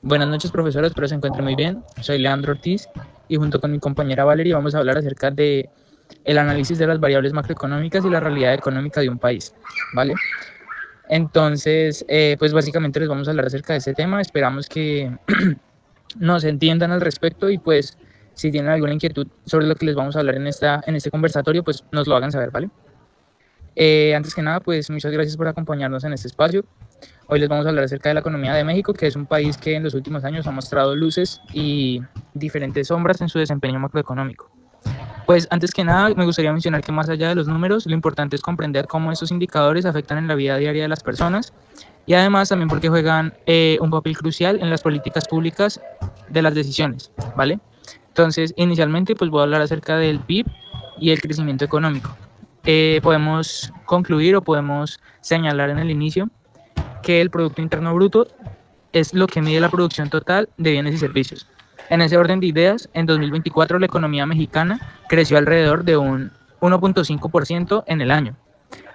Buenas noches, profesor, espero se encuentre muy bien. Soy Leandro Ortiz y junto con mi compañera Valeria vamos a hablar acerca de el análisis de las variables macroeconómicas y la realidad económica de un país, ¿vale? Entonces, pues básicamente les vamos a hablar acerca de este tema. Esperamos que nos entiendan al respecto y pues si tienen alguna inquietud sobre lo que les vamos a hablar en este conversatorio, pues nos lo hagan saber, ¿vale? Antes que nada, pues muchas gracias por acompañarnos en este espacio. Hoy les vamos a hablar acerca de la economía de México, que es un país que en los últimos años ha mostrado luces y diferentes sombras en su desempeño macroeconómico. Pues antes que nada, me gustaría mencionar que más allá de los números, lo importante es comprender cómo estos indicadores afectan en la vida diaria de las personas y además también porque juegan un papel crucial en las políticas públicas de las decisiones, ¿vale? Entonces, inicialmente, pues voy a hablar acerca del PIB y el crecimiento económico. Podemos concluir o podemos señalar en el inicio que el Producto Interno Bruto es lo que mide la producción total de bienes y servicios. En ese orden de ideas, en 2024 la economía mexicana creció alrededor de un 1.5% en el año,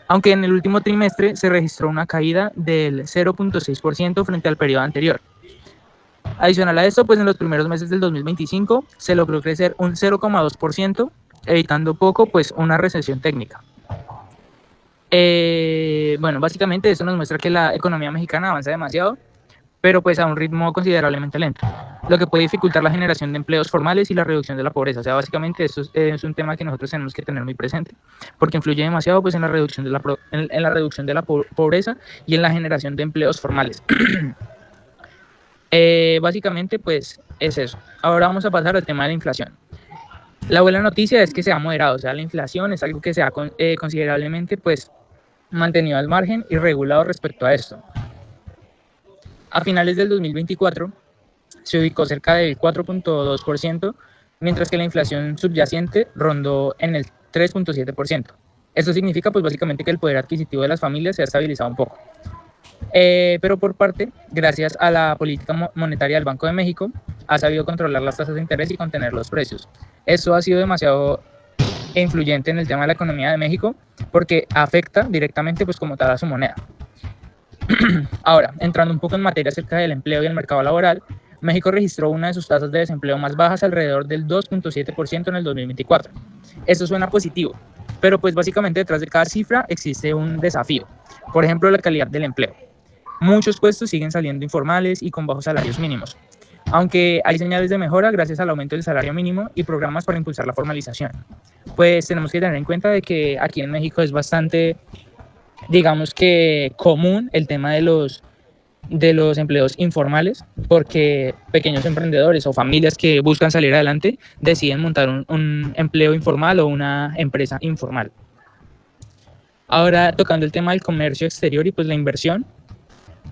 aunque en el último trimestre se registró una caída del 0.6% frente al periodo anterior. Adicional a esto, pues en los primeros meses del 2025 se logró crecer un 0.2%, evitando poco pues una recesión técnica. Bueno, básicamente eso nos muestra que la economía mexicana avanza demasiado, pero pues a un ritmo considerablemente lento, lo que puede dificultar la generación de empleos formales y la reducción de la pobreza. O sea, básicamente esto es un tema que nosotros tenemos que tener muy presente, porque influye demasiado pues en la reducción de la reducción de la pobreza y en la generación de empleos formales. Básicamente pues es eso. Ahora vamos a pasar al tema de la inflación. La buena noticia es que se ha moderado, o sea, la inflación es algo que se ha considerablemente pues mantenido al margen y regulado respecto a esto. A finales del 2024 se ubicó cerca del 4.2%, mientras que la inflación subyacente rondó en el 3.7%. Esto significa pues básicamente que el poder adquisitivo de las familias se ha estabilizado un poco. Pero por parte, gracias a la política monetaria del Banco de México, ha sabido controlar las tasas de interés y contener los precios. Esto ha sido demasiado influyente en el tema de la economía de México porque afecta directamente pues como tal a su moneda. Ahora, entrando un poco en materia acerca del empleo y el mercado laboral, México registró una de sus tasas de desempleo más bajas, alrededor del 2.7% en el 2024. Esto suena positivo, pero pues básicamente detrás de cada cifra existe un desafío. Por ejemplo, la calidad del empleo. Muchos puestos siguen saliendo informales y con bajos salarios mínimos, aunque hay señales de mejora gracias al aumento del salario mínimo y programas para impulsar la formalización. Pues tenemos que tener en cuenta de que aquí en México es bastante, digamos que común el tema de los empleos informales, porque pequeños emprendedores o familias que buscan salir adelante deciden montar un empleo informal o una empresa informal. Ahora, tocando el tema del comercio exterior y pues la inversión,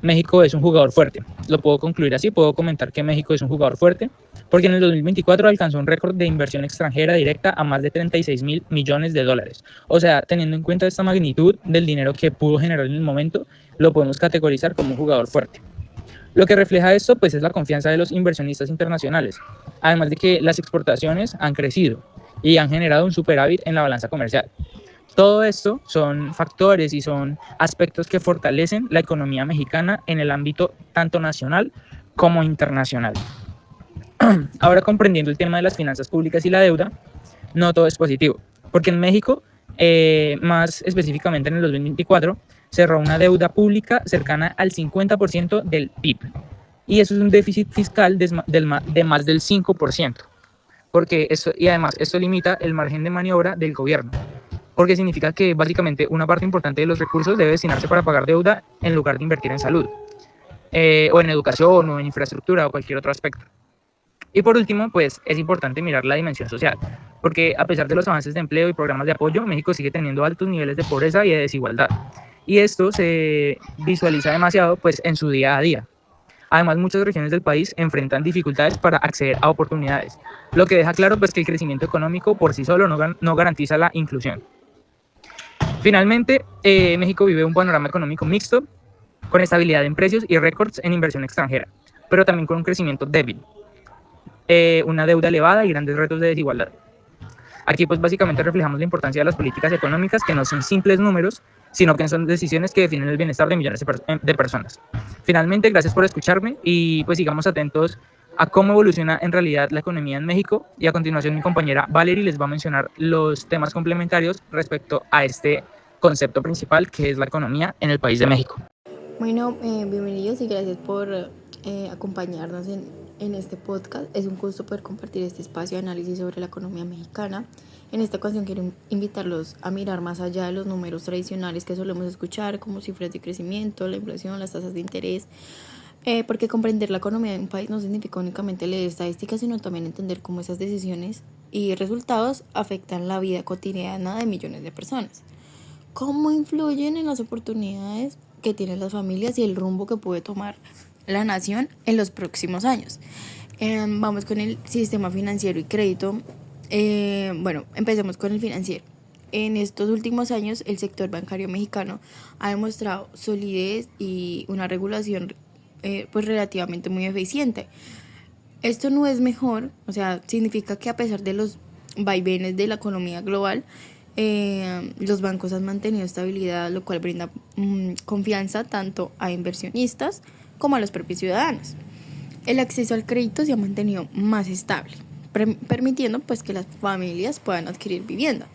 México es un jugador fuerte. Lo puedo concluir así, puedo comentar que México es un jugador fuerte, porque en el 2024 alcanzó un récord de inversión extranjera directa a más de 36.000 millones de dólares. O sea, teniendo en cuenta esta magnitud del dinero que pudo generar en el momento, lo podemos categorizar como un jugador fuerte. Lo que refleja esto pues es la confianza de los inversionistas internacionales, además de que las exportaciones han crecido y han generado un superávit en la balanza comercial. Todo esto son factores y son aspectos que fortalecen la economía mexicana en el ámbito tanto nacional como internacional. Ahora, comprendiendo el tema de las finanzas públicas y la deuda, no todo es positivo, porque en México, más específicamente en el 2024, cerró una deuda pública cercana al 50% del PIB. Y eso es un déficit fiscal de más del 5%, porque y además esto limita el margen de maniobra del gobierno, porque significa que básicamente una parte importante de los recursos debe destinarse para pagar deuda en lugar de invertir en salud, o en educación, o en infraestructura, o cualquier otro aspecto. Y por último, pues es importante mirar la dimensión social, porque a pesar de los avances de empleo y programas de apoyo, México sigue teniendo altos niveles de pobreza y de desigualdad. Y esto se visualiza demasiado pues en su día a día. Además, muchas regiones del país enfrentan dificultades para acceder a oportunidades, lo que deja claro pues que el crecimiento económico por sí solo no garantiza la inclusión. Finalmente, México vive un panorama económico mixto, con estabilidad en precios y récords en inversión extranjera, pero también con un crecimiento débil, una deuda elevada y grandes retos de desigualdad. Aquí pues básicamente reflejamos la importancia de las políticas económicas, que no son simples números, sino que son decisiones que definen el bienestar de millones de personas. Finalmente, gracias por escucharme y pues sigamos atentos a cómo evoluciona en realidad la economía en México, y a continuación mi compañera Valerie les va a mencionar los temas complementarios respecto a este concepto principal, que es la economía en el país de México. Bueno, bienvenidos y gracias por acompañarnos en este podcast. Es un gusto poder compartir este espacio de análisis sobre la economía mexicana. En esta ocasión quiero invitarlos a mirar más allá de los números tradicionales que solemos escuchar, como cifras de crecimiento, la inflación, las tasas de interés, porque comprender la economía de un país no significa únicamente leer estadísticas, sino también entender cómo esas decisiones y resultados afectan la vida cotidiana de millones de personas. ¿Cómo influyen en las oportunidades que tienen las familias y el rumbo que puede tomar la nación en los próximos años? Vamos con el sistema financiero y crédito. Bueno, empecemos con el financiero. En estos últimos años, el sector bancario mexicano ha demostrado solidez y una regulación pues relativamente muy eficiente. Esto no es mejor, o sea, significa que a pesar de los vaivenes de la economía global, los bancos han mantenido estabilidad, lo cual brinda confianza tanto a inversionistas como a los propios ciudadanos. El acceso al crédito se ha mantenido más estable, permitiendo pues que las familias puedan adquirir vivienda,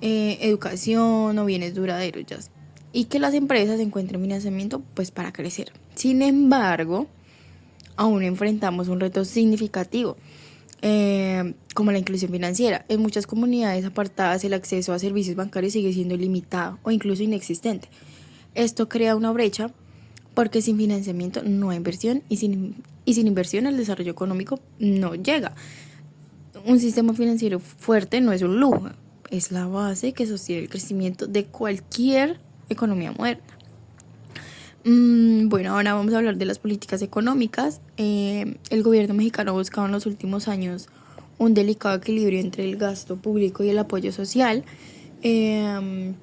educación o bienes duraderos y que las empresas encuentren financiamiento pues para crecer. Sin embargo, aún enfrentamos un reto significativo, como la inclusión financiera. En muchas comunidades apartadas el acceso a servicios bancarios sigue siendo limitado o incluso inexistente. Esto crea una brecha porque sin financiamiento no hay inversión y sin inversión el desarrollo económico no llega. Un sistema financiero fuerte no es un lujo, es la base que sostiene el crecimiento de cualquier economía moderna. Bueno, ahora vamos a hablar de las políticas económicas. El gobierno mexicano ha buscado en los últimos años un delicado equilibrio entre el gasto público y el apoyo social.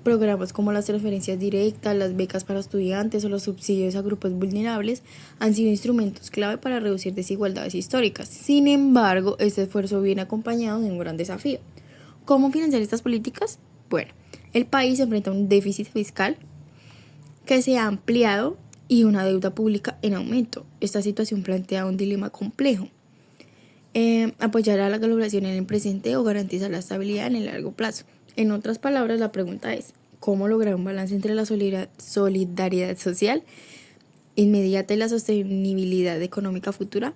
Programas como las transferencias directas, las becas para estudiantes o los subsidios a grupos vulnerables han sido instrumentos clave para reducir desigualdades históricas. Sin embargo, este esfuerzo viene acompañado de un gran desafío. ¿Cómo financiar estas políticas? Bueno, el país enfrenta un déficit fiscal que se ha ampliado y una deuda pública en aumento. Esta situación plantea un dilema complejo. Apoyar a la globalización en el presente o garantizar la estabilidad en el largo plazo. En otras palabras, la pregunta es, ¿cómo lograr un balance entre la solidaridad social inmediata y la sostenibilidad económica futura?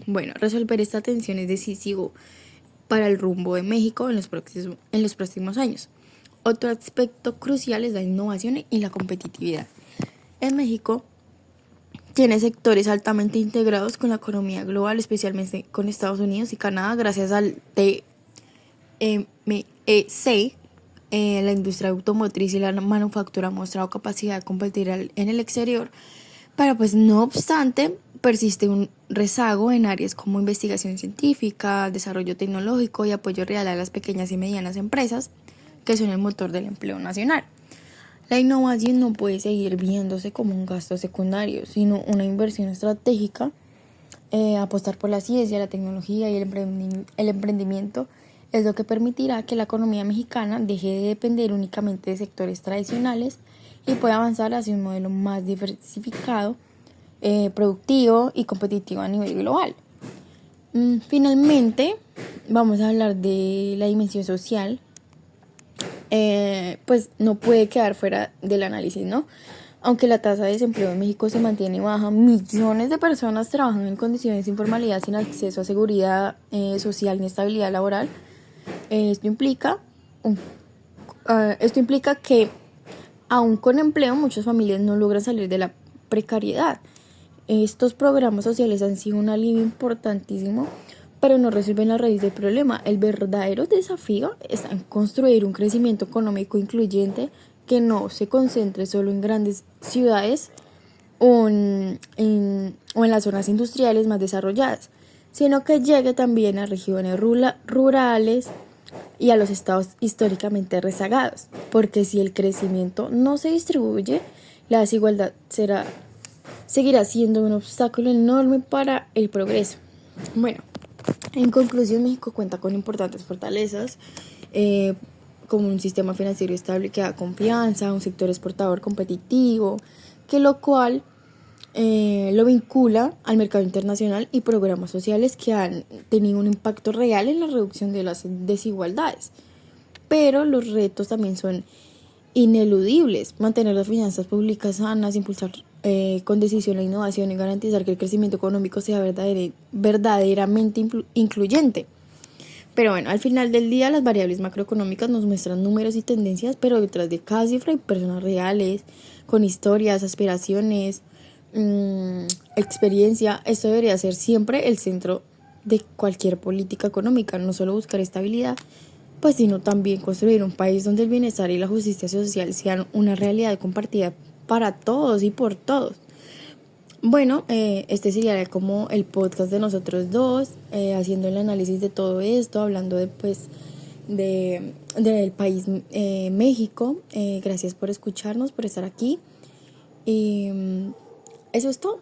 Bueno, resolver esta tensión es decisivo para el rumbo de México en los próximos años. Otro aspecto crucial es la innovación y la competitividad. En México tiene sectores altamente integrados con la economía global, especialmente con Estados Unidos y Canadá, gracias al TMEC. La industria automotriz y la manufactura han mostrado capacidad de competir en el exterior, pero pues no obstante persiste un rezago en áreas como investigación científica, desarrollo tecnológico y apoyo real a las pequeñas y medianas empresas, que son el motor del empleo nacional. La innovación no puede seguir viéndose como un gasto secundario, sino una inversión estratégica. Apostar por la ciencia, la tecnología y el emprendimiento es lo que permitirá que la economía mexicana deje de depender únicamente de sectores tradicionales y pueda avanzar hacia un modelo más diversificado, productivo y competitivo a nivel global. Finalmente, vamos a hablar de la dimensión social. Pues no puede quedar fuera del análisis, ¿no? Aunque la tasa de desempleo en México se mantiene baja, millones de personas trabajan en condiciones de informalidad sin acceso a seguridad social ni estabilidad laboral. Esto implica que aún con empleo muchas familias no logran salir de la precariedad. Estos programas sociales han sido un alivio importantísimo, pero no resuelven la raíz del problema. El verdadero desafío está en construir un crecimiento económico incluyente que no se concentre solo en grandes ciudades o en las zonas industriales más desarrolladas, sino que llegue también a regiones rurales y a los estados históricamente rezagados, porque si el crecimiento no se distribuye, la desigualdad seguirá siendo un obstáculo enorme para el progreso. Bueno, En conclusión, México cuenta con importantes fortalezas, como un sistema financiero estable que da confianza, un sector exportador competitivo, que lo cual lo vincula al mercado internacional y programas sociales que han tenido un impacto real en la reducción de las desigualdades. Pero los retos también son ineludibles: mantener las finanzas públicas sanas, impulsar con decisión la innovación y garantizar que el crecimiento económico sea verdaderamente incluyente. Pero bueno, al final del día las variables macroeconómicas nos muestran números y tendencias, pero detrás de cada cifra hay personas reales, con historias, aspiraciones, experiencia. Esto debería ser siempre el centro de cualquier política económica, no solo buscar estabilidad, pues sino también construir un país donde el bienestar y la justicia social sean una realidad compartida para todos y por todos. Bueno, este sería como el podcast de nosotros dos, haciendo el análisis de todo esto, hablando del país México. Gracias por escucharnos, por estar aquí. Y eso es todo.